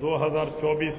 2024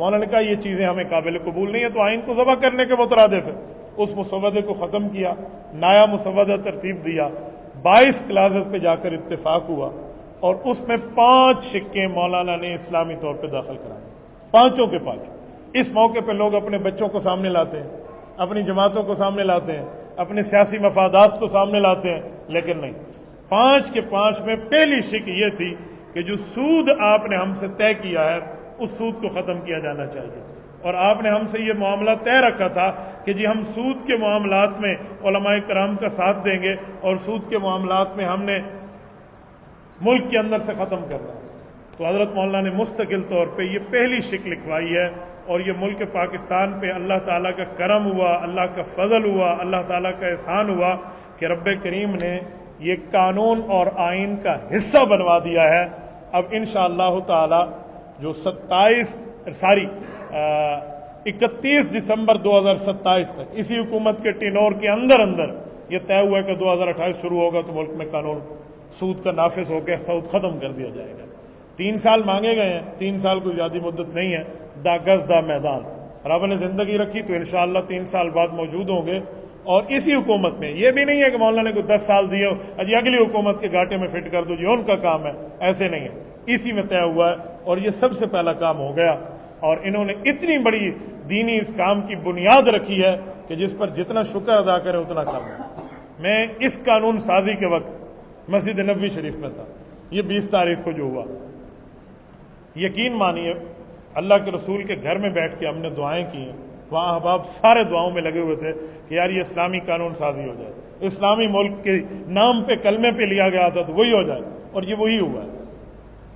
مولانا نے کہا یہ چیزیں ہمیں قابل قبول نہیں ہے، تو آئین کو ذبح کرنے کے مترادف ہے۔ اس مسودے کو ختم کیا، نیا مسودہ ترتیب دیا، 22 کلازز پہ جا کر اتفاق ہوا، اور اس میں 5 سکے مولانا نے اسلامی طور پہ داخل کرائے، پانچوں کے پانچوں۔ اس موقع پہ لوگ اپنے بچوں کو سامنے لاتے ہیں، اپنی جماعتوں کو سامنے لاتے ہیں، اپنے سیاسی مفادات کو سامنے لاتے ہیں، لیکن نہیں، 5 کے 5 میں پہلی شک یہ تھی کہ جو سود آپ نے ہم سے طے کیا ہے اس سود کو ختم کیا جانا چاہیے۔ اور آپ نے ہم سے یہ معاملہ طے رکھا تھا کہ جی ہم سود کے معاملات میں علماء کرام کا ساتھ دیں گے، اور سود کے معاملات میں ہم نے ملک کے اندر سے ختم کرنا ہے۔ تو حضرت مولانا نے مستقل طور پہ یہ پہلی شک لکھوائی ہے، اور یہ ملک پاکستان پہ اللہ تعالیٰ کا کرم ہوا، اللہ کا فضل ہوا، اللہ تعالیٰ کا احسان ہوا کہ رب کریم نے یہ قانون اور آئین کا حصہ بنوا دیا ہے۔ اب انشاءاللہ تعالی جو 31 دسمبر 2027 تک اسی حکومت کے ٹینور کے اندر یہ طے ہوا ہے کہ 2028 شروع ہوگا تو ملک میں قانون سود کا نافذ ہو کے سود ختم کر دیا جائے گا۔ 3 سال مانگے گئے ہیں، 3 سال کوئی زیادہ مدت نہیں ہے، دا گز دا میدان، رب نے زندگی رکھی تو انشاءاللہ 3 سال بعد موجود ہوں گے۔ اور اسی حکومت میں یہ بھی نہیں ہے کہ مولانا نے کو 10 سال دیے اجی اگلی حکومت کے گاٹے میں فٹ کر دو، جی ان کا کام ہے، ایسے نہیں ہے، اسی میں طے ہوا ہے، اور یہ سب سے پہلا کام ہو گیا۔ اور انہوں نے اتنی بڑی دینی اس کام کی بنیاد رکھی ہے کہ جس پر جتنا شکر ادا کرے اتنا کم ہے۔ میں اس قانون سازی کے وقت مسجد نبوی شریف میں تھا، یہ 20 تاریخ کو جو ہوا، یقین مانیے اللہ کے رسول کے گھر میں بیٹھ کے ہم نے دعائیں کی ہیں، وہاں احباب سارے دعاؤں میں لگے ہوئے تھے کہ یار یہ اسلامی قانون سازی ہو جائے، اسلامی ملک کے نام پہ کلمے پہ لیا گیا تھا تو وہی ہو جائے، اور یہ وہی ہوا ہے۔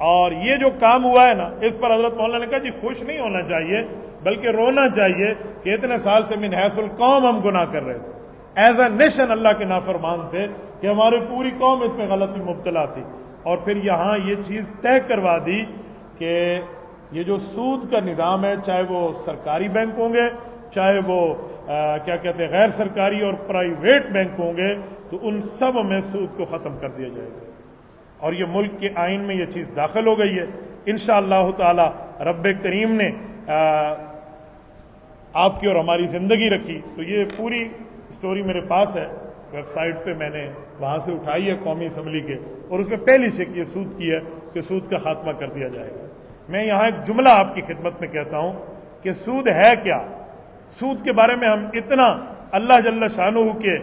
اور یہ جو کام ہوا ہے نا، اس پر حضرت مولانا نے کہا جی خوش نہیں ہونا چاہیے بلکہ رونا چاہیے کہ اتنے سال سے من حیث القوم ہم گناہ کر رہے تھے، ایز اے نیشن اللہ کے نافرمان تھے کہ ہماری پوری قوم اس میں غلطی مبتلا تھی، اور پھر یہاں یہ چیز طے کروا دی کہ یہ جو سود کا نظام ہے، چاہے وہ سرکاری بینک ہوں گے، چاہے وہ کیا کہتے ہیں غیر سرکاری اور پرائیویٹ بینک ہوں گے، تو ان سب میں سود کو ختم کر دیا جائے گا، اور یہ ملک کے آئین میں یہ چیز داخل ہو گئی ہے۔ انشاءاللہ تعالی رب کریم نے آپ کی اور ہماری زندگی رکھی تو یہ پوری سٹوری میرے پاس ہے، ویب سائٹ پہ میں نے وہاں سے اٹھائی ہے قومی اسمبلی کے، اور اس میں پہلی شک یہ سود کی ہے کہ سود کا خاتمہ کر دیا جائے گا۔ میں یہاں ایک جملہ آپ کی خدمت میں کہتا ہوں کہ سود ہے کیا؟ سود کے بارے میں ہم اتنا اللہ جل شانہ کے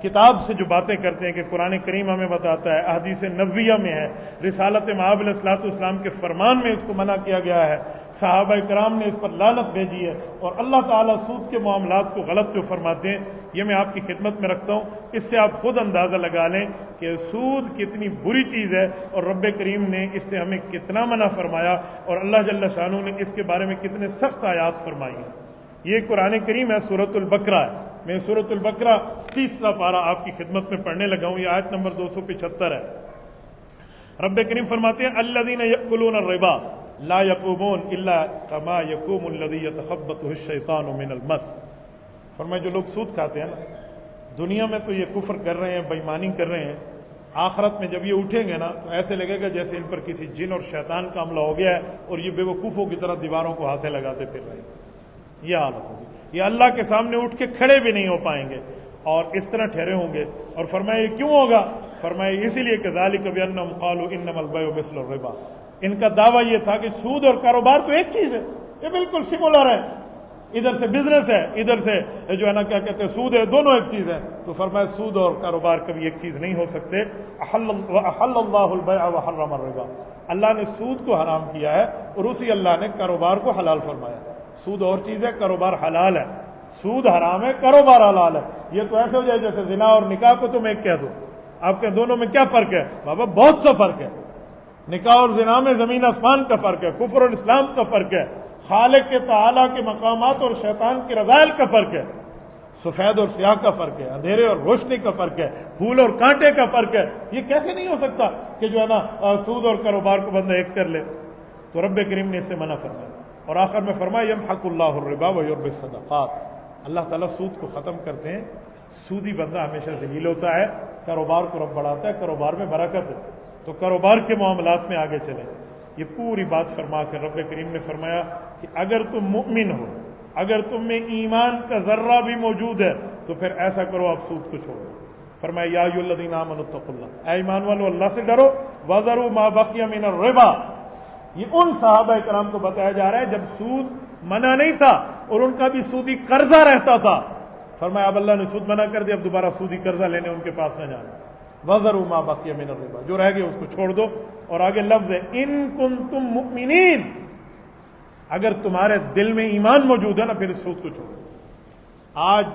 کتاب سے جو باتیں کرتے ہیں کہ قرآن کریم ہمیں بتاتا ہے، احادیث نبویہ میں ہے، رسالت مآب علیہ الصلوۃ والسلام کے فرمان میں اس کو منع کیا گیا ہے، صحابہ کرام نے اس پر لعنت بھیجی ہے، اور اللہ تعالیٰ سود کے معاملات کو غلط جو فرماتے ہیں یہ میں آپ کی خدمت میں رکھتا ہوں۔ اس سے آپ خود اندازہ لگا لیں کہ سود کتنی بری چیز ہے، اور رب کریم نے اس سے ہمیں کتنا منع فرمایا، اور اللہ جل شانہ نے اس کے بارے میں کتنے سخت آیات فرمائی ہیں۔ یہ قرآن کریم ہے، سورۃ البقرہ ہے، میں سورۃ البقرہ 30واں پارہ آپ کی خدمت میں پڑھنے لگا ہوں، یہ آیت نمبر 275 ہے۔ رب کریم فرماتے ہیں الذین یأکلون الربا لا یقومون الا کما یقوم الذی یتخبطہ الشیطان من المس۔ فرمایا جو لوگ سود کھاتے ہیں نا، دنیا میں تو یہ کفر کر رہے ہیں، بے ایمانی کر رہے ہیں، آخرت میں جب یہ اٹھیں گے نا تو ایسے لگے گا جیسے ان پر کسی جن اور شیطان کا حملہ ہو گیا ہے، اور یہ بے وقوفوں کی طرح دیواروں کو ہاتھیں لگاتے پھر رہے ہیں۔ یہ حالت ہوگی، یہ اللہ کے سامنے اٹھ کے کھڑے بھی نہیں ہو پائیں گے، اور اس طرح ٹھہرے ہوں گے۔ اور فرمایا یہ کیوں ہوگا؟ فرمایا اسی لیے کہ ذالک بانہم قالوا انما البیع مثل الربا، ان کا دعویٰ یہ تھا کہ سود اور کاروبار تو ایک چیز ہے، یہ بالکل سمولر ہے، ادھر سے بزنس ہے، ادھر سے جو ہے نا کیا کہتے ہیں سود ہے، دونوں ایک چیز ہے۔ تو فرمایا سود اور کاروبار کبھی ایک چیز نہیں ہو سکتے۔ احل اللہ البیع وحرم الربا، اللہ نے سود کو حرام کیا ہے اور اسی اللہ نے کاروبار کو حلال فرمایا۔ سود اور چیز ہے، کاروبار حلال ہے، سود حرام ہے، کاروبار حلال ہے۔ یہ تو ایسے ہو جائے جیسے زنا اور نکاح کو تم ایک کہہ دو، آپ کے دونوں میں کیا فرق ہے؟ بابا بہت سا فرق ہے، نکاح اور زنا میں زمین آسمان کا فرق ہے، کفر اور اسلام کا فرق ہے، خالق کے تعالیٰ کے مقامات اور شیطان کے رذائل کا فرق ہے، سفید اور سیاہ کا فرق ہے، اندھیرے اور روشنی کا فرق ہے، پھول اور کانٹے کا فرق ہے۔ یہ کیسے نہیں ہو سکتا کہ جو ہے نا سود اور کاروبار کو بندہ ایک کر لے؟ تو رب کریم نے اس سے منع فرمایا، اور آخر میں فرمایا یمحق اللہ الربا ویربی الصدقات، اللہ تعالیٰ سود کو ختم کرتے ہیں، سودی بندہ ہمیشہ ذلیل ہوتا ہے، کاروبار کو رب بڑھاتا ہے، کاروبار میں برکت ہے۔ تو کاروبار کے معاملات میں آگے چلیں۔ یہ پوری بات فرما کر رب کریم نے فرمایا کہ اگر تم مؤمن ہو، اگر تم میں ایمان کا ذرہ بھی موجود ہے تو پھر ایسا کرو، آپ سود کو چھوڑو۔ فرمایا یا ایھا الذین آمنوا اتقوا اللہ، اے ایمان والو اللہ سے ڈرو، وذروا ما بقی من الربا۔ یہ ان صحابہ کرام کو بتایا جا رہا ہے جب سود منع نہیں تھا اور ان کا بھی سودی قرضہ رہتا تھا، فرمایا اب اللہ نے سود منع کر دیا، اب دوبارہ سودی قرضہ لینے ان کے پاس نہ جانا۔ وذروا ما بقی من الربا، جو رہ گیا اس کو چھوڑ دو۔ اور آگے لفظ ہے ان کنتم مؤمنین، اگر تمہارے دل میں ایمان موجود ہے نا پھر اس سود کو چھوڑو۔ آج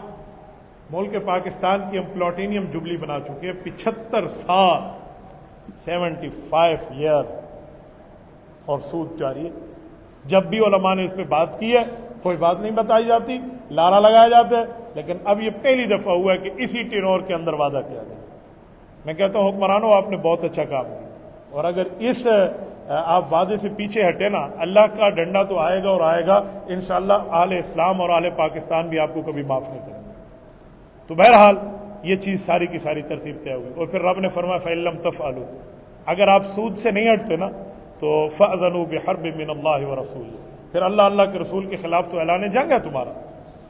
ملک پاکستان کی ہم پلاٹینیم جبلی بنا چکے ہیں، 75 سال 75 ایئرز، اور سود جاری ہے۔ جب بھی علماء نے اس پہ بات کی ہے کوئی بات نہیں بتائی جاتی، لارا لگایا جاتا ہے، لیکن اب یہ پہلی دفعہ ہوا ہے کہ اسی ٹینور کے اندر وعدہ کیا گیا۔ میں کہتا ہوں حکمرانوں آپ نے بہت اچھا کام کیا، اور اگر اس آپ وعدے سے پیچھے ہٹے نا اللہ کا ڈنڈا تو آئے گا اور آئے گا انشاءاللہ۔ اہل اسلام اور اہل پاکستان بھی آپ کو کبھی معاف نہیں کریں گے۔ تو بہرحال یہ چیز ساری کی ساری ترتیب طے ہوگی۔ اور پھر رب نے فرمایا فَإِن لَّمْ تَفْعَلُوا، اگر آپ سود سے نہیں ہٹتے نا تو فَأْذَنُوا بِحَرْبٍ مِّنَ اللَّهِ وَرَسُولِهِ، پھر اللہ کے رسول کے خلاف تو اعلان جنگ ہے تمہارا،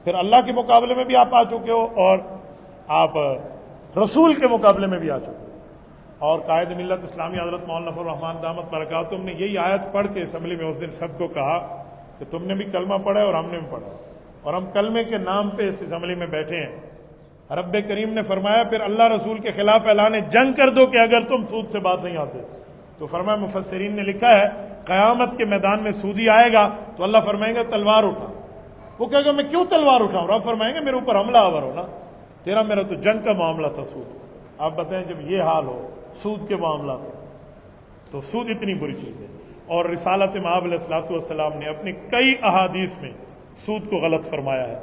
پھر اللہ کے مقابلے میں بھی آپ آ چکے ہو اور آپ رسول کے مقابلے میں بھی آ چکے ہو۔ اور قائد ملت اسلامی حضرت مولانا نفر الرحمان دامت برکاتہم نے یہی آیت پڑھ کے اسمبلی میں اس دن سب کو کہا کہ تم نے بھی کلمہ پڑھا ہے اور ہم نے بھی پڑھا، اور ہم کلمے کے نام پہ اس اسمبلی میں بیٹھے ہیں۔ رب کریم نے فرمایا پھر اللہ رسول کے خلاف اعلان جنگ کر دو کہ اگر تم سود سے بات نہیں آتے تو۔ فرمایا مفسرین نے لکھا ہے قیامت کے میدان میں سودی آئے گا تو اللہ فرمائے گا تلوار اٹھا، وہ کہے گا میں کیوں تلوار اٹھاؤں؟ رب فرمائیں گے میرے اوپر حملہ آور ہو نا، تیرا میرا تو جنگ کا معاملہ تھا سود کا۔ آپ بتائیں جب یہ حال ہو سود کے معاملات ہو تو سود اتنی بری چیز ہے۔ اور رسالت مآب علیہ الصلوۃ والسلام نے اپنی کئی احادیث میں سود کو غلط فرمایا ہے۔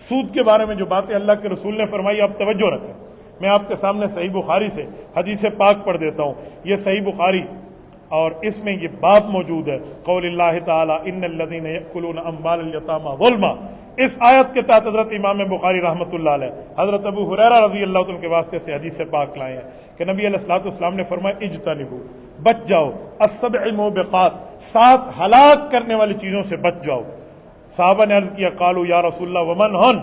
سود کے بارے میں جو باتیں اللہ کے رسول نے فرمائی آپ توجہ رکھیں۔ میں آپ کے سامنے صحیح بخاری سے حدیث پاک پڑھ دیتا ہوں، یہ صحیح بخاری اور اس میں یہ بات موجود ہے، قول اللہ تعالی ان الذین یأکلون اموال الیتامی ظلما۔ اس آیت کے تحت حضرت امام بخاری رحمۃ اللہ علیہ حضرت ابو ہریرہ رضی اللہ عنہ کے واسطے سے حدیث پاک لائے ہیں کہ نبی علیہ الصلوۃ والسلام نے فرمایا اجتنبوا، بچ جاؤ، السبع موبقات، 7 ہلاک کرنے والی چیزوں سے بچ جاؤ۔ صحابہ نے عرض کیا قالوا یا رسول اللہ ومن ہن،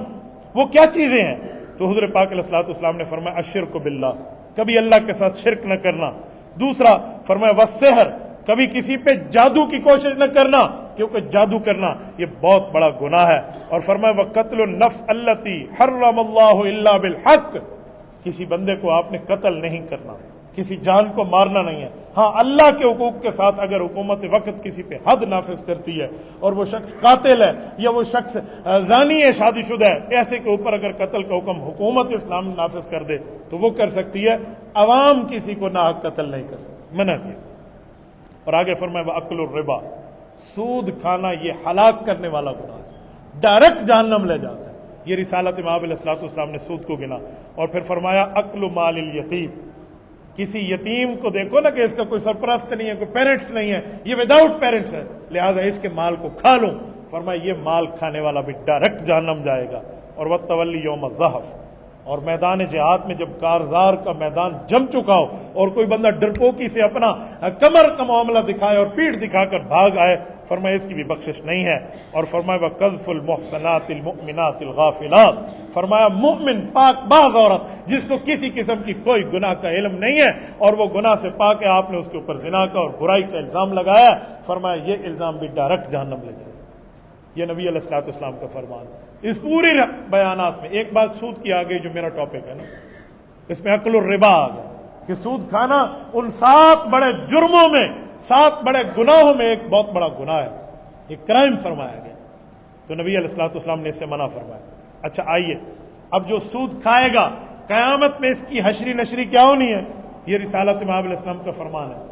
وہ کیا چیزیں ہیں؟ تو حضور پاک علیہ الصلوۃ والسلام نے فرمایا الشرک باللہ، کبھی اللہ کے ساتھ شرک نہ کرنا۔ دوسرا فرمایا والسحر، کبھی کسی پہ جادو کی کوشش نہ کرنا، کیونکہ جادو کرنا یہ بہت بڑا گناہ ہے۔ اور فرمایا وقتل النفس التی حرم اللہ الا بالحق، کسی بندے کو آپ نے قتل نہیں کرنا، کسی جان کو مارنا نہیں ہے۔ ہاں اللہ کے حقوق کے ساتھ اگر حکومت وقت کسی پہ حد نافذ کرتی ہے اور وہ شخص قاتل ہے یا وہ شخص زانی ہے، شادی شدہ ہے، ایسے کے اوپر اگر قتل کا حکم حکومت اسلام نافذ کر دے تو وہ کر سکتی ہے، عوام کسی کو ناحق قتل نہیں کر سکتی، منع کیا۔ اور آگے فرمایا وَأَكْلُ الرِّبَا، سود کھانا یہ ہلاک کرنے والا گناہ ہے، ڈائریکٹ جہنم لے جاتا ہے۔ یہ رسالت مآب علیہ الصلوۃ والسلام نے سود کو گنا۔ اور پھر فرمایا اکل مال الیتیم، کسی یتیم کو دیکھو نا کہ اس کا کوئی سرپرست نہیں ہے، کوئی پیرنٹس نہیں ہے، یہ وداؤٹ پیرنٹس ہے، لہٰذا اس کے مال کو کھا لوں۔ فرمایا یہ مال کھانے والا بھی ڈائریکٹ جہنم جائے گا۔ اور وَالتَّوَلِّ یوم الزحف، اور میدان جہاد میں جب کارزار کا میدان جم چکا ہو اور کوئی بندہ ڈرپوکی سے اپنا کمر کا معاملہ دکھائے اور پیٹھ دکھا کر بھاگ آئے، فرمایا اس کی بھی بخشش نہیں ہے۔ اور فرمایا وَقَذْفُ الْمُحْصَنَاتِ الْمُؤْمِنَاتِ الْغَافِلَاتِ، فرمایا مومن پاک باز عورت جس کو کسی قسم کی کوئی گناہ کا علم نہیں ہے اور وہ گناہ سے پاک ہے، آپ نے اس کے اوپر زنا کا اور برائی کا الزام لگایا، فرمایا یہ الزام بھی ڈائریکٹ جہنم لے جائے۔ یہ نبی علیہ الصلوۃ والسلام کا فرمان۔ اس پوری بیانات میں ایک بات سود کی آ گئی جو میرا ٹاپک ہے نا، اس میں اکل الربا آ گیا کہ سود کھانا ان 7 بڑے جرموں میں، 7 بڑے گناہوں میں ایک بہت بڑا گناہ ہے، ایک کرائم فرمایا گیا۔ تو نبی علیہ الصلوۃ والسلام نے اس سے منع فرمایا۔ اچھا آئیے اب جو سود کھائے گا قیامت میں اس کی حشری نشری کیا ہونی ہے، یہ رسالت مآب علیہ السلام کا فرمان ہے۔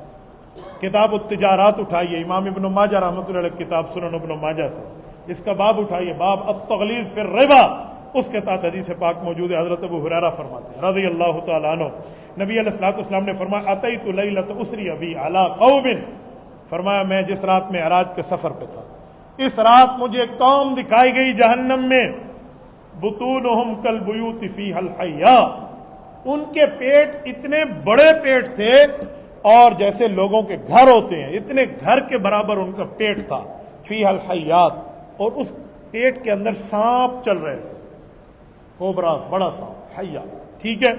کتاب التجارات اٹھائیے، امام ابن ماجہ رحمۃ اللہ علیہ کتاب سنن ابن ماجہ سے اس کا باب اٹھائیے، باب التغلیظ فی الربا، اس کے تحت حدیث پاک موجود ہے۔ حضرت ابو ہریرہ فرماتے ہیں رضی اللہ تعالیٰ عنہ، نبی علیہ الصلوۃ والسلام نے فرمایا اتیت لیلۃ اسری بی علی قوم، فرمایا میں جس رات میں معراج کے سفر پہ تھا اس رات مجھے ایک قوم دکھائی گئی جہنم میں، بطونہم کالبیوت فیہا الحیاء، ان کے پیٹ اتنے بڑے پیٹ تھے اور جیسے لوگوں کے گھر ہوتے ہیں اتنے گھر کے برابر ان کا پیٹ تھا، فیہ الحیات، اور اس پیٹ کے اندر سانپ چل رہے تھے، کوبراز، بڑا سانپ، حیا، ٹھیک ہے،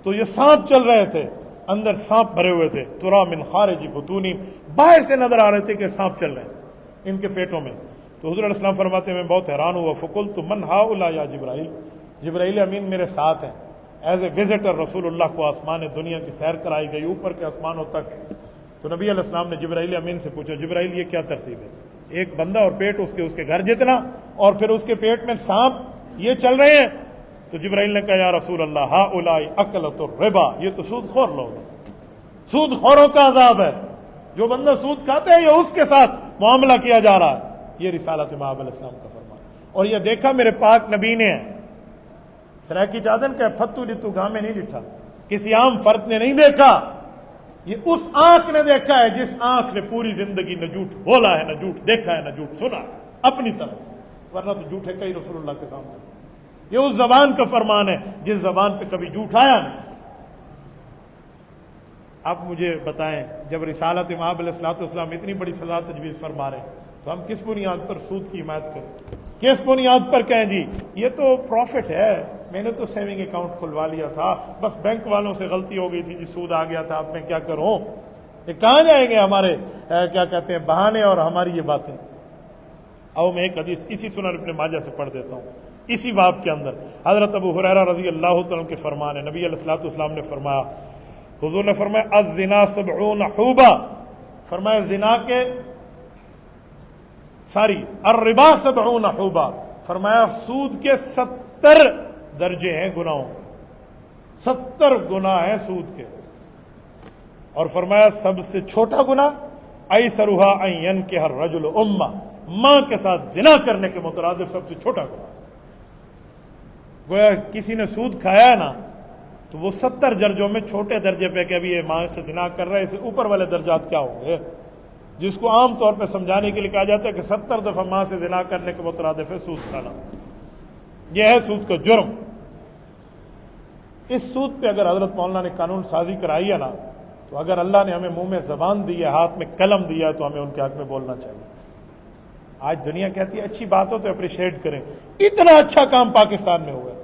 تو یہ سانپ چل رہے تھے، اندر سانپ بھرے ہوئے تھے، ترا من خارج بطونہم، باہر سے نظر آ رہے تھے کہ سانپ چل رہے ہیں ان کے پیٹوں میں۔ تو حضور علیہ السلام فرماتے ہیں میں بہت حیران ہوا، فقلت من ہؤلاء یا جبرائیل، جبرائیل امین میرے ساتھ ہیں، ایز اے وزٹر رسول اللہ کو آسمان دنیا کی سیر کرائی گئی اوپر کے آسمانوں تک۔ تو نبی علیہ السلام نے جبرائیل امین سے پوچھا، جبرائیل یہ کیا ترتیب ہے؟ ایک بندہ اور پیٹ اس کے گھر جتنا، اور پھر اس کے پیٹ میں سانپ یہ چل رہے ہیں؟ تو جبرائیل نے کہا یا رسول اللہ ہؤلاء اکلۃ الربا، یہ تو سود خور لوگ ہیں، سود خوروں کا عذاب ہے، جو بندہ سود کھاتا ہے یہ اس کے ساتھ معاملہ کیا جا رہا ہے۔ یہ رسالت مآب علیہ السلام کا فرمان، اور یہ دیکھا میرے پاک نبی نے، سرائکی چادن کا پھتو لتو گاہ میں نہیں لٹھا، کسی عام فرد نے نہیں دیکھا، یہ اس آنکھ نے دیکھا ہے جس آنکھ نے پوری زندگی نہ جھوٹ بولا ہے، نہ جھوٹ دیکھا ہے، نہ جھوٹ سنا اپنی طرف، ورنہ تو جھوٹے کئی رسول اللہ کے سامنے تھے۔ یہ اس زبان کا فرمان ہے جس زبان پہ کبھی جھوٹ آیا نہیں۔ اب مجھے بتائیں، جب رسالت مآب علیہ السلام اتنی بڑی سزا تجویز فرما رہے ہیں تو ہم کس بنیاد پر سود کی حمایت کریں؟ کس بنیاد پر کہیں جی یہ تو پروفٹ ہے، میں نے تو سیونگ اکاؤنٹ کھلوا لیا تھا، بس بینک والوں سے غلطی ہو گئی تھی جی، سود آ گیا تھا، اب میں کیا کروں؟ یہ کہاں جائیں گے ہمارے کیا کہتے ہیں بہانے اور ہماری یہ باتیں؟ او میں ایک حدیث اسی سنن ابن ماجہ سے پڑھ دیتا ہوں، اسی باب کے اندر حضرت ابو ہریرہ رضی اللہ تعالیٰ کے فرمان ہے، نبی علیہ السلام نے فرمایا، حضور نے فرمایا الزنا 70 حوبہ، فرمایا زنا کے الربا 70 حوبہ، فرمایا سود کے 70 درجے ہیں گناہوں، 70 گناہ ہیں سود کے، اور فرمایا سب سے چھوٹا گناہ ایسرھا ان ینکح الرجل امہ، ماں کے ساتھ زنا کرنے کے مترادف سب سے چھوٹا گناہ۔ گویا کسی نے سود کھایا ہے نا تو وہ 70 درجوں میں چھوٹے درجے پہ کہ ابھی یہ ماں سے زنا کر رہا ہے، اس سے اوپر والے درجات کیا ہوں گے، جس کو عام طور پہ سمجھانے کے لیے کہا جاتا ہے کہ 70 دفعہ ماں سے زنا کرنے کے مترادف ہے سود کھانا۔ یہ ہے سود کا جرم۔ اس سود پہ اگر حضرت مولانا نے قانون سازی کرائی ہے نا، تو اگر اللہ نے ہمیں منہ میں زبان دی ہے، ہاتھ میں قلم دیا ہے، تو ہمیں ان کے حق میں بولنا چاہیے۔ آج دنیا کہتی ہے اچھی بات ہو تو اپریشیٹ کریں، اتنا اچھا کام پاکستان میں ہوا ہے،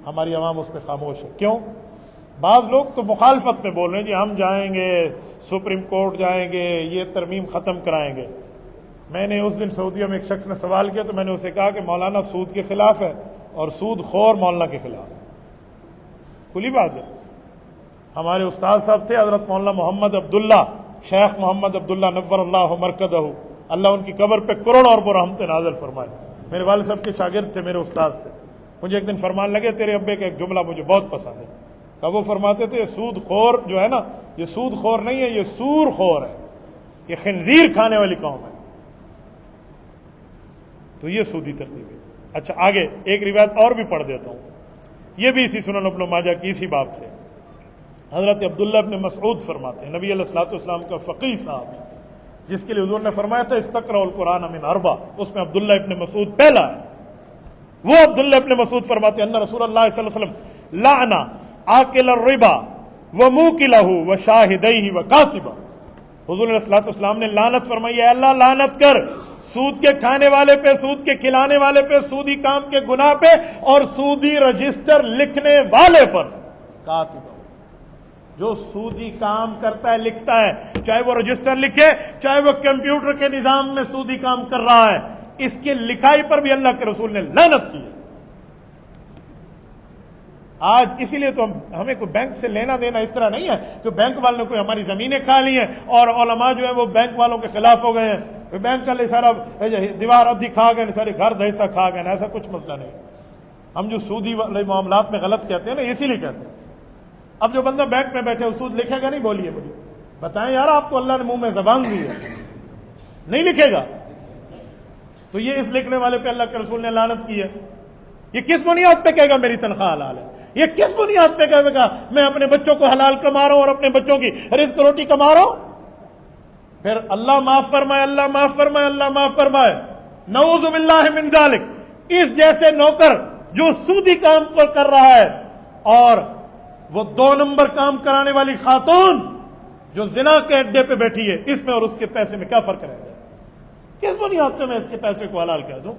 ہماری عوام اس پہ خاموش ہے۔ کیوں؟ بعض لوگ تو مخالفت میں بول رہے ہیں جی ہم جائیں گے سپریم کورٹ، جائیں گے یہ ترمیم ختم کرائیں گے۔ میں نے اس دن سعودیہ میں ایک شخص نے سوال کیا تو میں نے اسے کہا کہ مولانا سود کے خلاف ہے اور سود خور مولانا کے خلاف ہے، کھلی بات ہے۔ ہمارے استاد صاحب تھے حضرت مولانا محمد عبداللہ، شیخ محمد عبداللہ نور اللہ مرکزہ، اللہ ان کی قبر پہ کروڑوں اربوں رحمتیں نازل فرمائے، میرے والد صاحب کے شاگرد تھے، میرے استاد تھے۔ مجھے ایک دن فرمان لگے تیرے ابے کا ایک جملہ مجھے بہت پسند ہے، کہ وہ فرماتے تھے سود خور جو ہے نا، یہ سود خور نہیں ہے، یہ سور خور ہے، یہ خنزیر کھانے والی قوم ہے۔ تو یہ سودی ترتیب ہے۔ اچھا آگے ایک روایت اور بھی پڑھ دیتا ہوں، یہ بھی اسی سنن ابن ماجہ کی اسی باب سے۔ حضرت عبداللہ ابن مسعود فرماتے ہیں، نبی علیہ السلام کا فقیہ صاحب جس کے لیے حضور نے فرمایا تھا استقرأوا القرآن من اربع، اس میں عبداللہ ابن مسعود پہلا ہے۔ وہ عبداللہ ابن مسعود فرماتے ہیں ان رسول اللہ صلی اللہ علیہ وسلم لعن آکل الربا وموکلہ وشاہدیہ وکاتبہ، حضور علیہ السلام نے لعنت فرمائی، اے اللہ لعنت کر سود کے کھانے والے پہ، سود کے کھلانے والے پہ، سودی کام کے گناہ پہ، اور سودی رجسٹر لکھنے والے پر، کاتبہ، جو سودی کام کرتا ہے لکھتا ہے، چاہے وہ رجسٹر لکھے چاہے وہ کمپیوٹر کے نظام میں سودی کام کر رہا ہے، اس کی لکھائی پر بھی اللہ کے رسول نے لعنت کی ہے۔ آج اسی لیے تو ہمیں کوئی بینک سے لینا دینا اس طرح نہیں ہے کہ بینک والوں نے کوئی ہماری زمینیں کھا لی ہیں اور علماء جو ہے وہ بینک والوں کے خلاف ہو گئے ہیں، بینک کا سارا دیوار ادھی کھا گئے، سارے گھر دہیسہ کھا گئے، ایسا کچھ مسئلہ نہیں۔ ہم جو سودی والے معاملات میں غلط کہتے ہیں نا، اسی لیے کہتے ہیں۔ اب جو بندہ بینک میں بیٹھے سود لکھے گا نہیں، بولیے مجھے بتائیں یار، آپ کو اللہ نے منہ میں زبان دی ہے، نہیں لکھے گا تو یہ اس لکھنے والے پہ اللہ کے رسول نے لعنت کی ہے۔ یہ کس بنیاد پہ کہے گا میری تنخواہ حلال ہے؟ یہ کس بنیاد پہ کہے گا میں اپنے بچوں کو حلال کما رہا ہوں اور اپنے بچوں کی رزق روٹی کما رہا ہوں؟ پھر اللہ معاف فرمائے، اللہ معاف فرمائے، اللہ معاف فرمائے، نعوذ باللہ من ذالک۔ اس جیسے نوکر جو سودی کام کو کر رہا ہے اور وہ 2 نمبر کام کرانے والی خاتون جو زنا کے اڈے پہ بیٹھی ہے، اس میں اور اس کے پیسے میں کیا فرق رہ جائے؟ کس بنیاد پہ میں اس کے پیسے کو حلال کہہ دوں؟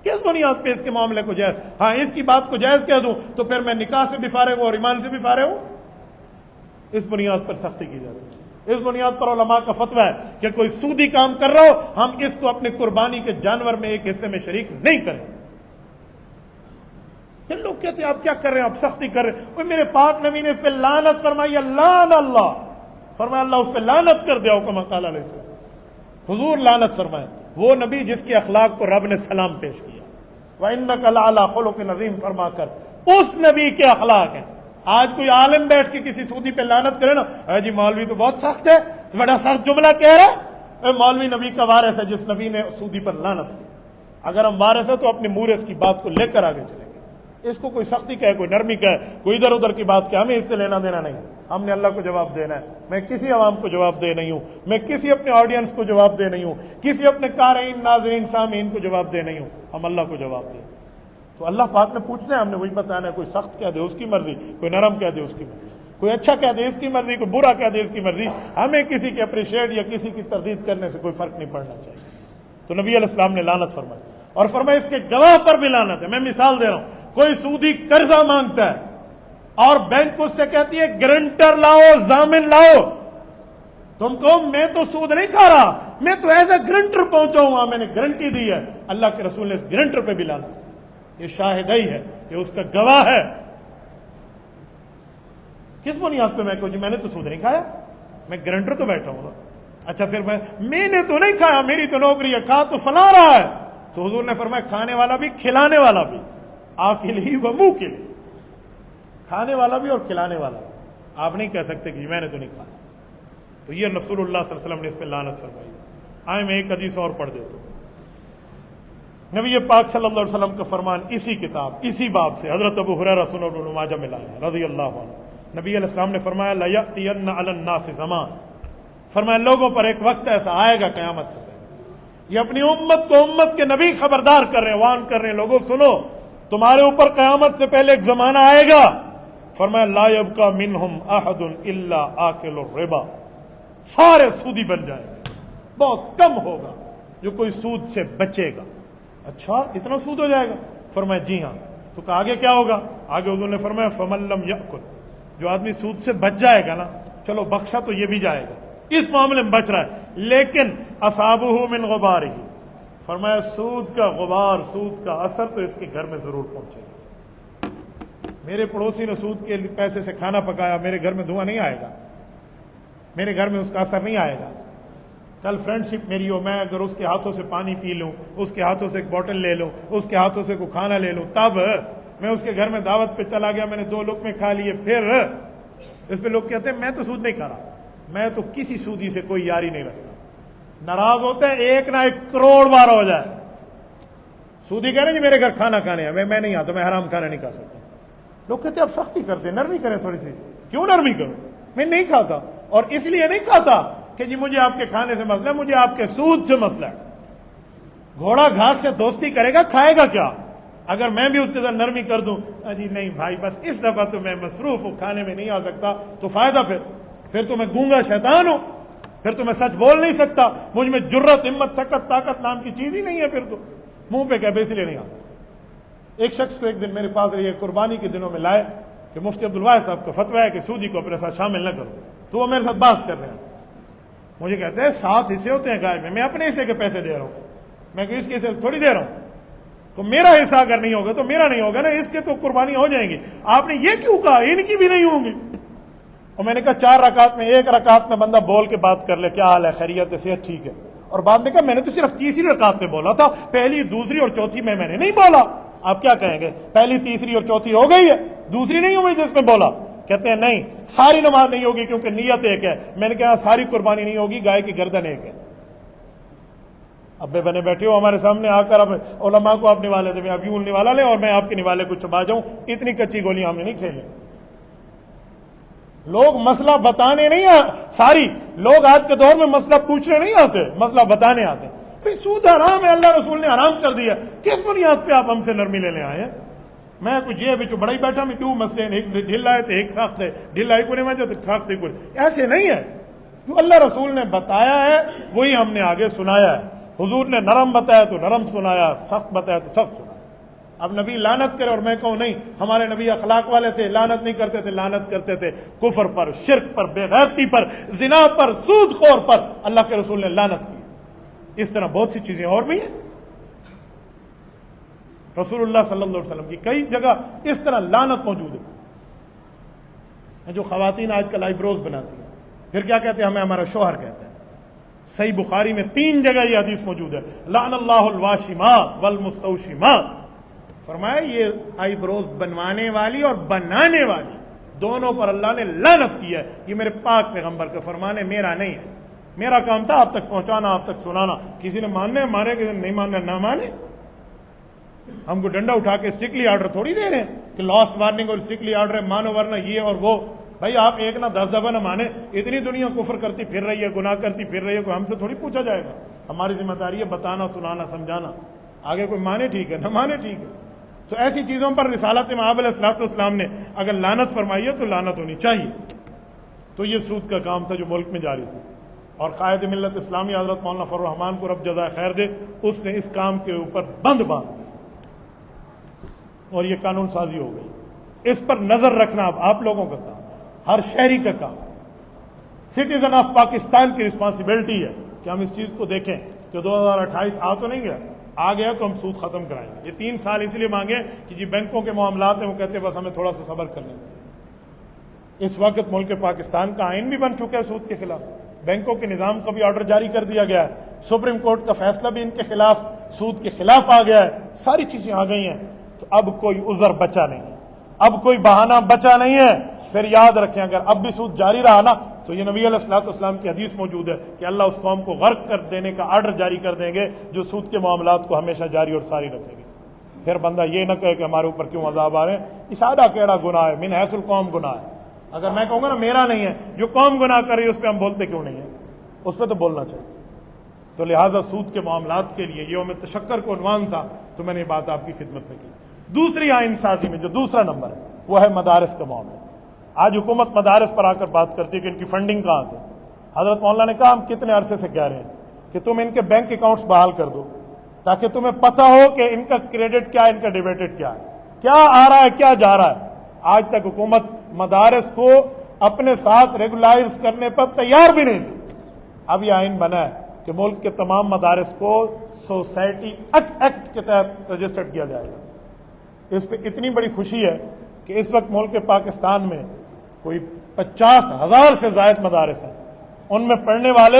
کس بنیاد پہ اس کے معاملے کو جائز؟ ہاں، اس کی بات کو جائز کہہ دوں تو پھر میں نکاح سے بھی فارغ ہوں اور ایمان سے بھی فارغ ہوں؟ اس بنیاد پر سختی کی جاتی ہے۔ اس بنیاد پر علماء کا فتویٰ ہے کہ کوئی سودی کام کر رہا ہو، ہم اس کو اپنے قربانی کے جانور میں ایک حصے میں شریک نہیں کریں۔ پھر لوگ کہتے ہیں آپ کیا کر رہے ہیں، آپ سختی کر رہے ہیں۔ وہ میرے پاک نبی نے اس پہ لعنت فرمائی، لعن اللہ، فرمایا اللہ اس پہ لعنت کر دیا، کما قال علیہ السلام، حضور لعنت فرمائے۔ وہ نبی جس کے اخلاق کو رب نے سلام پیش کیا، وَإِنَّكَ لَعَلَىٰ خُلُقٍ عَظِيمٍ فرما کر، اس نبی کے اخلاق ہیں۔ آج کوئی عالم بیٹھ کے کسی سودی پہ لعنت کرے نا، اے جی مولوی تو بہت سخت ہے، بڑا سخت جملہ کہہ رہا ہے۔ اے مولوی نبی کا وارث ہے جس نبی نے سودی پر لعنت کی۔ اگر ہم وارث ہیں تو اپنے مورث کی بات کو لے کر آگے چلیں گے۔ اس کو کوئی سختی کہے، کوئی نرمی کہے، کوئی ادھر ادھر کی بات کہے، ہمیں اس سے لینا دینا نہیں۔ ہم نے اللہ کو جواب دینا ہے۔ میں کسی عوام کو جواب دے نہیں ہوں، میں کسی اپنے آڈینس کو جواب دے نہیں ہوں، کسی اپنے قارئین، ناظرین، سامعین کو جواب دے نہیں ہوں، ہم اللہ کو جواب دیں۔ تو اللہ پاک نے پوچھنا ہے، ہم نے وہی بتانا ہے۔ کوئی سخت کہہ دے اس کی مرضی، کوئی نرم کہہ دے اس کی مرضی، کوئی اچھا کہہ دے اس کی مرضی، کوئی برا کہہ دے اس کی مرضی۔ ہمیں کسی کے اپریشیٹ یا کسی کی تردید کرنے سے کوئی فرق نہیں پڑنا چاہیے۔ تو نبی علیہ السلام نے لعنت فرمائی، اور فرمایا اس کے گواہ پر بھی لعنت ہے۔ میں مثال دے رہا ہوں، کوئی سودی قرضہ مانگتا ہے اور بینک اس سے کہتی ہے گرنٹر لاؤ، ضامن لاؤ۔ تم کہو میں تو سود نہیں کھا رہا، میں تو ایز اے گرنٹر پہنچا ہوں، میں نے گارنٹی دی ہے۔ اللہ کے رسول نے اس گرنٹر پہ بھی لعنت کی، یہ شاہدہی ہے، یہ اس کا گواہ ہے۔ کس بنیاد پہ میں کہوں جی میں نے تو سود نہیں کھایا، میں گرنٹر تو بیٹھا ہوں نا۔ اچھا پھر میں نے تو نہیں کھایا، میری تو نوکری ہے، کھا تو فلاں رہا ہے۔ تو حضور نے فرمایا کھانے والا بھی کھلانے والا بھی، آکل ہی و منہ کے لیے، کھانے والا بھی اور کھلانے والا بھی۔ آپ نہیں کہہ سکتے کہ میں نے تو نہیں کھایا۔ تو یہ رسول اللہ صلی اللہ علیہ وسلم نے اس پہ لعنت فرمائی۔ آئے میں ایک حدیث اور پڑھ دیتا ہوں۔ نبی پاک صلی اللہ علیہ وسلم کا فرمان اسی کتاب، اسی باب سے حضرت ابو ہریرہ سنن ابن ماجہ میں لایا ہے رضی اللہ عنہ۔ نبی علیہ السلام نے فرمایا لَيَأْتِيَنَّ عَلَى النَّاسِ زمان، فرمایا لوگوں پر ایک وقت ایسا آئے گا قیامت سے پہلے، یہ اپنی امت کو، امت کے نبی خبردار کر رہے ہیں، وان کر رہے ہیں، لوگوں سنو تمہارے اوپر قیامت سے پہلے ایک زمانہ آئے گا، فرمایا لا يبقى منهم احد الا آکل الربا، سارے سودی بن جائیں گے، بہت کم ہوگا جو کوئی سود سے بچے گا۔ اچھا اتنا سود ہو جائے گا؟ فرمایا جی ہاں۔ تو کہ آگے کیا ہوگا؟ آگے حضور نے فرمایا فمن لم یأکل، جو آدمی سود سے بچ جائے گا نا، چلو بخشا تو یہ بھی جائے گا، اس معاملے میں بچ رہا ہے، لیکن اصابہ من غبارہ، فرمایا سود کا غبار، سود کا اثر تو اس کے گھر میں ضرور پہنچے گا۔ میرے پڑوسی نے سود کے پیسے سے کھانا پکایا، میرے گھر میں دھواں نہیں آئے گا، میرے گھر میں اس کا اثر نہیں آئے گا۔ کل فرینڈ شپ میری ہو، میں اگر اس کے ہاتھوں سے پانی پی لوں، اس کے ہاتھوں سے ایک بوٹل لے لوں، اس کے ہاتھوں سے کوئی کھانا لے لوں، تب میں اس کے گھر میں دعوت پہ چلا گیا، میں نے 2 لقمے کھا لیے، پھر اس پہ لوگ کہتے ہیں میں تو سود نہیں کھا رہا، میں تو کسی سودی سے کوئی یاری نہیں رکھتا۔ ناراض ہوتے ہیں 1 نہ 1 کروڑ بار ہو جائے، سودی کہہ رہے ہیں جی میرے گھر کھانا کھانے ہیں، میں نہیں آتا، میں حرام کھانا نہیں کھا سکتا۔ لوگ کہتے ہیں اب سختی کرتے ہیں، نرمی کریں تھوڑی سی۔ کیوں نرمی کروں؟ میں نہیں کھاتا، اور اس لیے نہیں کھاتا کہ جی مجھے آپ کے کھانے سے مسئلہ ہے، مجھے آپ کے سود سے مسئلہ ہے۔ گھوڑا گھاس سے دوستی کرے گا، کھائے گا کیا؟ اگر میں بھی اس کے ساتھ نرمی کر دوں، جی نہیں بھائی بس اس دفعہ تو میں مصروف ہوں، کھانے میں نہیں آ سکتا، تو فائدہ پھر تو میں گونگا شیطان ہوں، پھر تو میں سچ بول نہیں سکتا، مجھ میں جرت، ہمت، شکت، طاقت نام کی چیز ہی نہیں ہے، پھر تو منہ پہ کہہ، اس لیے نہیں آتا۔ ایک شخص کو ایک دن میرے پاس رہی، قربانی کے دنوں میں لائے کہ مفتی عبدالواحد صاحب کا فتویٰ ہے کہ سودی کو اپنے ساتھ شامل نہ کرو، تو وہ میرے ساتھ بحث کر رہے ہیں۔ مجھے کہتے ہیں 7 حصے ہوتے ہیں گائے میں اپنے حصے کے پیسے دے رہا ہوں، میں کہ اس کے حصے تھوڑی دے رہا ہوں، تو میرا حصہ اگر نہیں ہوگا تو میرا نہیں ہوگا نا، اس کے تو قربانی ہو جائیں گی، آپ نے یہ کیوں کہا ان کی بھی نہیں ہوں گی؟ اور میں نے کہا 4 رکعت میں 1 رکعت میں بندہ بول کے بات کر لے، کیا حال ہے، خیریت ہے، صحت ٹھیک ہے، اور بعد میں کہا میں نے تو صرف تیسری رکعت میں بولا تھا، پہلی، دوسری اور چوتھی میں نے نہیں بولا۔ آپ کیا کہیں گے؟ پہلی، تیسری اور چوتھی ہو گئی ہے، دوسری نہیں ہوئی جس میں بولا؟ کہتے ہیں نہیں، ساری نماز نہیں ہوگی کیونکہ نیت ایک ہے۔ میں نے کہا ساری قربانی نہیں ہوگی، گائے کی گردن ایک ہے۔ ابے بنے بیٹھے ہو ہمارے سامنے آ کر، اب علماء کو آپ نوالے دیں، آپ یوں نوالا لیں اور میں آپ کے نوالے کو چبا جاؤں، اتنی کچی گولیاں ہم نے نہیں کھیلیں۔ لوگ مسئلہ بتانے نہیں ساری لوگ آج کے دور میں مسئلہ پوچھنے نہیں آتے، مسئلہ بتانے آتے۔ بھئی سود حرام ہے، اللہ رسول نے حرام کر دیا، کس بنیاد پہ آپ ہم سے نرمی لینے آئے ہیں؟ میں کچھ جے بچو بڑا ہی بیٹھا، میں کیوں مسئلے ایک ڈھل آئے تھے، ایک ساخت ہے ڈھل آئی کو نہیں مجھے ساخت کو، ایسے نہیں ہے۔ جو اللہ رسول نے بتایا ہے وہی ہم نے آگے سنایا ہے. حضور نے نرم بتایا تو نرم سنایا، سخت بتایا تو سخت سنایا. اب نبی لعنت کرے اور میں کہوں نہیں ہمارے نبی اخلاق والے تھے، لعنت نہیں کرتے تھے، لعنت کرتے تھے کفر پر، شرک پر، بے غیرتی پر، زنا پر، سود خور پر اللہ کے رسول نے لعنت کی. اس طرح بہت سی چیزیں اور بھی ہیں. رسول اللہ صلی اللہ علیہ وسلم کی کئی جگہ اس طرح لعنت موجود ہے. جو خواتین آج کل آئی بروز بناتی ہیں پھر کیا کہتے ہیں؟ ہمیں ہمارا شوہر کہتا ہے. صحیح بخاری میں 3 جگہ یہ حدیث موجود ہے، لعن اللہ الواشمات والمستوشمات. فرمایا یہ آئی بروز بنوانے والی اور بنانے والی دونوں پر اللہ نے لعنت کی ہے. یہ میرے پاک پیغمبر کا فرمان ہے، میرا نہیں ہے. میرا کام تھا آپ تک پہنچانا، آپ تک سنانا. کسی نے ماننا مانے، کسی نے نہیں ماننا نہ مانے. ہم کو ڈنڈا اٹھا کے اسٹرکٹلی آرڈر تھوڑی دے رہے ہیں کہ لاسٹ وارننگ اور اسٹرکٹلی آرڈر ہے، مانو ورنہ یہ اور وہ. بھائی آپ ایک نہ 10 دفعہ نہ مانے، اتنی دنیا کفر کرتی پھر رہی ہے، گناہ کرتی پھر رہی ہے، کوئی ہم سے تھوڑی پوچھا جائے گا. ہماری ذمہ داری ہے بتانا، سنانا، سمجھانا. آگے کوئی مانے ٹھیک ہے، نہ مانے ٹھیک ہے. تو ایسی چیزوں پر رسالت مآب علیہ الصلوۃ والسلام نے اگر لعنت فرمائی ہے تو لعنت ہونی چاہیے. تو یہ سود کا کام تھا جو ملک میں جاری تھا، اور قائد ملت اسلامی حضرت مولانا فضل الرحمان کو رب جزائے خیر دے، اس نے اس کام کے اوپر بند باندھ دی اور یہ قانون سازی ہو گئی. اس پر نظر رکھنا اب آپ لوگوں کا کام، ہر شہری کا کام. سٹیزن آف پاکستان کی رسپانسبلٹی ہے کہ ہم اس چیز کو دیکھیں کہ 2028 آ تو نہیں گیا، آ گیا تو ہم سود ختم کرائیں گے. یہ 3 سال اس لیے مانگے کہ جی بینکوں کے معاملات ہیں، وہ کہتے ہیں بس ہمیں تھوڑا سا صبر کرنے دیں. اس وقت ملک پاکستان کا آئین بھی بن چکا ہے سود کے خلاف. بینکوں کے نظام کا بھی آرڈر جاری کر دیا گیا ہے. سپریم کورٹ کا فیصلہ بھی ان کے خلاف، سود کے خلاف آ گیا ہے. ساری چیزیں آ گئی ہیں. تو اب کوئی عذر بچا نہیں ہے، اب کوئی بہانہ بچا نہیں ہے. پھر یاد رکھیں اگر اب بھی سود جاری رہا نا تو یہ نبی علیہ الصلوۃ والسلام کی حدیث موجود ہے کہ اللہ اس قوم کو غرق کر دینے کا آرڈر جاری کر دیں گے جو سود کے معاملات کو ہمیشہ جاری اور ساری رکھے گی. پھر بندہ یہ نہ کہے کہ ہمارے اوپر کیوں عذاب آ رہے ہیں. اشارہ کیڑا گناہ ہے، من حیث القوم گناہ ہے. اگر میں کہوں گا نا میرا نہیں ہے، جو قوم گناہ کر رہی ہے اس پہ ہم بولتے کیوں نہیں ہیں؟ اس پہ تو بولنا چاہیے. تو لہٰذا سود کے معاملات کے لیے یوم تشکر کو عنوان تھا، تو میں نے یہ بات آپ کی خدمت میں کی. دوسری آئین سازی میں جو دوسرا نمبر ہے وہ ہے مدارس کا معاملہ. آج حکومت مدارس پر آ کر بات کرتی ہے کہ ان کی فنڈنگ کہاں سے. حضرت مولانا نے کہا ہم کتنے عرصے سے کہہ رہے ہیں کہ تم ان کے بینک اکاؤنٹس بحال کر دو تاکہ تمہیں پتہ ہو کہ ان کا کریڈٹ کیا ہے، ان کا ڈیبٹڈ کیا ہے، کیا آ رہا ہے کیا جا رہا ہے. آج تک حکومت مدارس کو اپنے ساتھ ریگولائز کرنے پر تیار بھی نہیں تھی. اب یہ آئین بنا ہے کہ ملک کے تمام مدارس کو سوسائٹی ایکٹ کے تحت رجسٹرڈ کیا جائے گا. اس پہ اتنی بڑی خوشی ہے کہ اس وقت ملک پاکستان میں کوئی 50,000 سے زائد مدارس ہیں. ان میں پڑھنے والے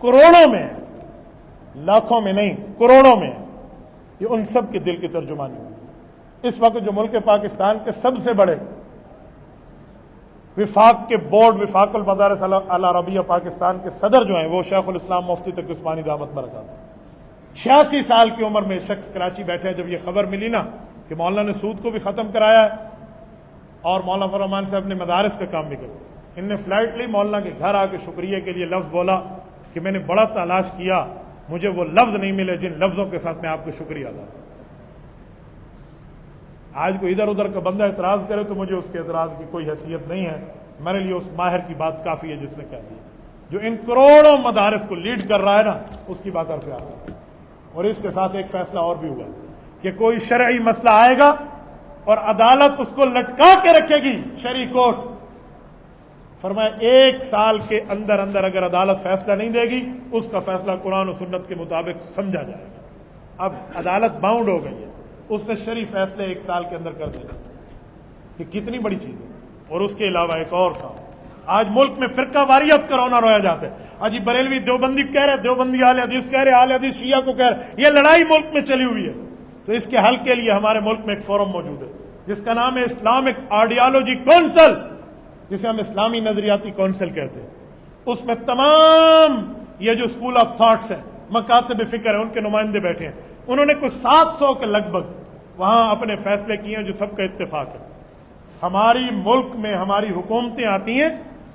کروڑوں میں ہیں، لاکھوں میں نہیں، کروڑوں میں ہیں. یہ ان سب کے دل کی ترجمانی ہوئی. اس وقت جو ملک پاکستان کے سب سے بڑے وفاق کے بورڈ، وفاق المدارس العربیہ پاکستان کے صدر جو ہیں وہ شیخ الاسلام مفتی تقی عثمانی دامت برکاتہ. 86 سال کی عمر میں شخص کراچی بیٹھے ہیں. جب یہ خبر ملی نا کہ مولانا نے سود کو بھی ختم کرایا ہے اور مولانا فضل الرحمان صاحب نے مدارس کا کام بھی کیا، ان نے فلائٹ لی، مولانا کے گھر آ کے شکریہ کے لیے لفظ بولا کہ میں نے بڑا تلاش کیا، مجھے وہ لفظ نہیں ملے جن لفظوں کے ساتھ میں آپ کو شکریہ ادا کروں. آج کوئی ادھر ادھر کا بندہ اعتراض کرے تو مجھے اس کے اعتراض کی کوئی حیثیت نہیں ہے. میرے لیے اس ماہر کی بات کافی ہے جس نے کہہ دیا جو ان کروڑوں مدارس کو لیڈ کر رہا ہے نا، اس کی بات عرف آ گئی. اور اس کے ساتھ ایک فیصلہ اور بھی ہوا کہ کوئی شرعی مسئلہ آئے گا اور عدالت اس کو لٹکا کے رکھے گی، شرعی کورٹ. فرمایا 1 سال کے اندر اندر اگر عدالت فیصلہ نہیں دے گی اس کا فیصلہ قرآن و سنت کے مطابق سمجھا جائے گا. اب عدالت باؤنڈ ہو گئی ہے، اس نے شرعی فیصلے 1 سال کے اندر کر دینا. یہ کتنی بڑی چیز ہے. اور اس کے علاوہ ایک اور کام، آج ملک میں فرقہ واریت کا رونا رویا جاتا ہے. آج بریلوی دیوبندی کہہ رہے، دیوبندی اہل حدیث کہہ رہے، اہل حدیث شیعہ کو کہہ رہے. یہ لڑائی ملک میں چلی ہوئی ہے. تو اس کے حل کے لیے ہمارے ملک میں ایک فورم موجود ہے جس کا نام ہے اسلامک آئیڈیالوجی کونسل، جسے ہم اسلامی نظریاتی کونسل کہتے ہیں. اس میں تمام یہ جو اسکول آف تھاٹس ہیں، مکاتب فکر ہیں، ان کے نمائندے بیٹھے ہیں. انہوں نے کچھ 700 کے لگ بھگ وہاں اپنے فیصلے کیے ہیں جو سب کا اتفاق ہے. ہماری ملک میں ہماری حکومتیں آتی ہیں،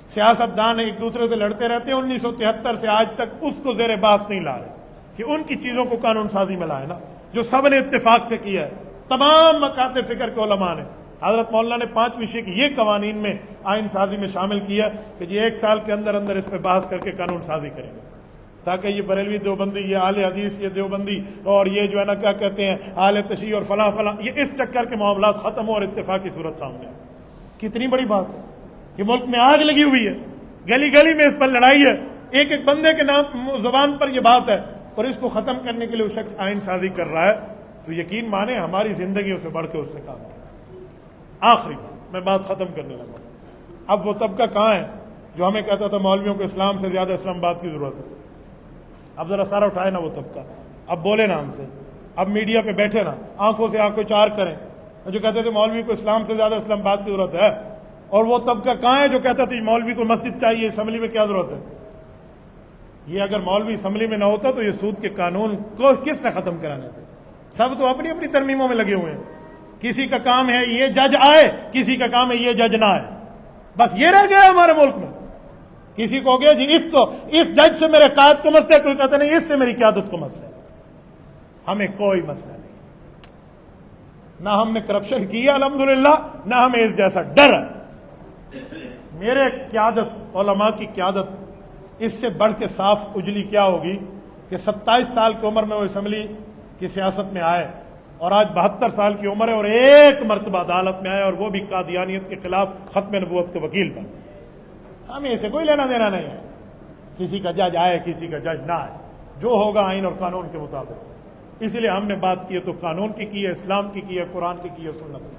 سیاستدان ایک دوسرے سے لڑتے رہتے ہیں. 1973 سے آج تک اس کو زیر بحث نہیں لا رہے کہ ان کی چیزوں کو قانون سازی میں لائے نا، جو سب نے اتفاق سے کیا ہے. تمام مکاتب فکر کے علماء نے حضرت مولانا نے 5 وشے کی یہ قوانین میں آئین سازی میں شامل کیا کہ یہ 1 سال کے اندر اندر اس پہ بحث کر کے قانون سازی کریں گے، تاکہ یہ بریلوی دیوبندی، یہ اہل حدیث، یہ دیوبندی اور یہ جو ہے نا کیا کہتے ہیں اہل تشیع اور فلاں فلاں، یہ اس چکر کے معاملات ختم ہو اور اتفاق کی صورت سامنے آئے۔ کتنی بڑی بات ہے، یہ ملک میں آگ لگی ہوئی ہے، گلی گلی میں اس پر لڑائی ہے، ایک ایک بندے کے نام زبان پر یہ بات ہے، اور اس کو ختم کرنے کے لیے وہ شخص آئین سازی کر رہا ہے، تو یقین مانے ہماری زندگیوں سے بڑھ کے اس سے کام کیا۔ آخری میں بات ختم کرنے لگا، اب وہ طبقہ کہاں ہے جو ہمیں کہتا تھا مولویوں کو اسلام سے زیادہ اسلام آباد کی ضرورت ہے؟ اب ذرا سارا اٹھائے نا وہ طبقہ، اب بولے نا ہم سے، اب میڈیا پہ بیٹھے نا، آنکھوں سے آنکھوں چار کریں، جو کہتے تھے مولوی کو اسلام سے زیادہ اسلام آباد کی ضرورت ہے، اور وہ طبقہ کہاں ہے جو کہتا تھا مولوی کو مسجد چاہیے، اسمبلی میں کیا ضرورت ہے؟ یہ اگر مولوی اسمبلی میں نہ ہوتا تو یہ سود کے قانون کو کس نے ختم کرانے تھے؟ سب تو اپنی اپنی ترمیموں میں لگے ہوئے ہیں، کسی کا کام ہے یہ جج آئے، کسی کا کام ہے یہ جج نہ آئے، بس یہ رہ گیا ہمارے ملک میں۔ کسی کو ہو گیا جی اس جج سے میرے قائد کو مسئلہ ہے، کوئی کہتا نہیں اس سے میری قیادت کو مسئلہ ہے۔ ہمیں کوئی مسئلہ نہیں، نہ ہم نے کرپشن کیا الحمدللہ، نہ ہمیں اس جیسا ڈر ہے۔ میرے قیادت، علماء کی قیادت، اس سے بڑھ کے صاف اجلی کیا ہوگی کہ 27 سال کی عمر میں وہ اسمبلی کی سیاست میں آئے، اور آج 72 سال کی عمر ہے، اور ایک مرتبہ عدالت میں آئے، اور وہ بھی قادیانیت کے خلاف ختم نبوت کے وکیل بنے۔ ہمیں اسے کوئی لینا دینا نہیں ہے، کسی کا جج آئے کسی کا جج نہ آئے، جو ہوگا آئین اور قانون کے مطابق۔ اسی لیے ہم نے بات کی ہے تو قانون کی ہے، اسلام کی ہے، قرآن کی ہے، سنت کی۔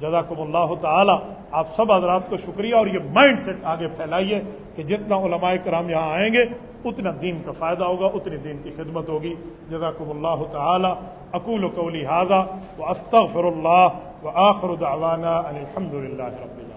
جزاکم اللہ تعالی، آپ سب حضرات کو شکریہ، اور یہ مائنڈ سیٹ آگے پھیلائیے کہ جتنا علماء کرام یہاں آئیں گے اتنا دین کا فائدہ ہوگا، اتنی دین کی خدمت ہوگی۔ جزاکم اللہ تعالی۔ اقول قولی ھذا واستغفر اللہ، وآخر دعوانا ان الحمد للہ رب العالمین۔